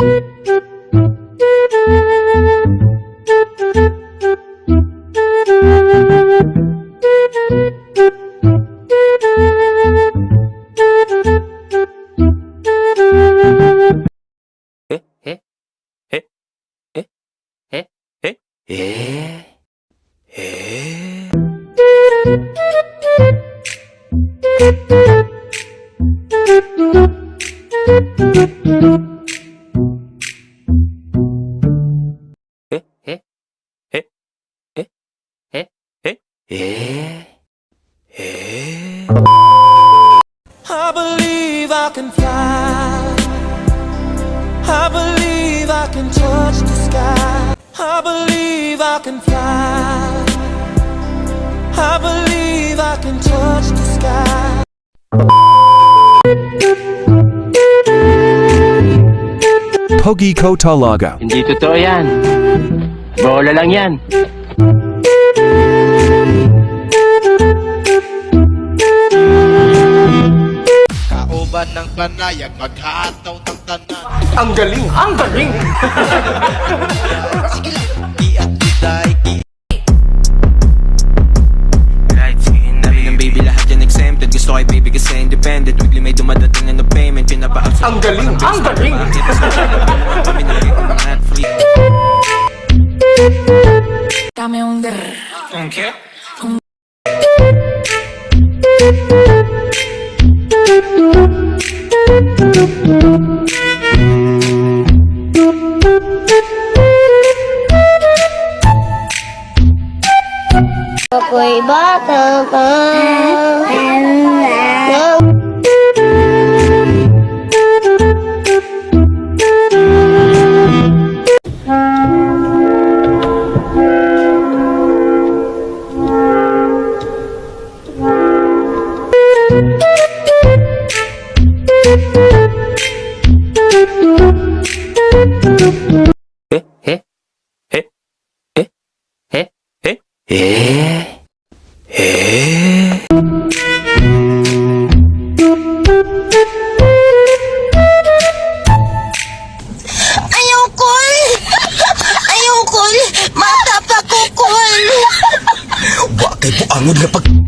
I believe I can fly. I believe I can touch the sky. I believe I can fly. I believe I can touch the sky. Pogi ko talaga. Hindi totoo yan. Bola lang yan. Kauban ng panayag, maghataw ng tanan. Ang galing! Ang galing! Sige lang. Iat itay, Light skin, dami ng baby lahat yan exempted. Gusto kay baby kasi independent. Weekly may dumadating na payment. Pinapaak sa Ang galing! Ang galing! kami na yung mga free. Dame un Okay. Ako'y bata pa. Ayokol! Ayokol! Mata pa ko, Kol! Wa kay puangod na pag...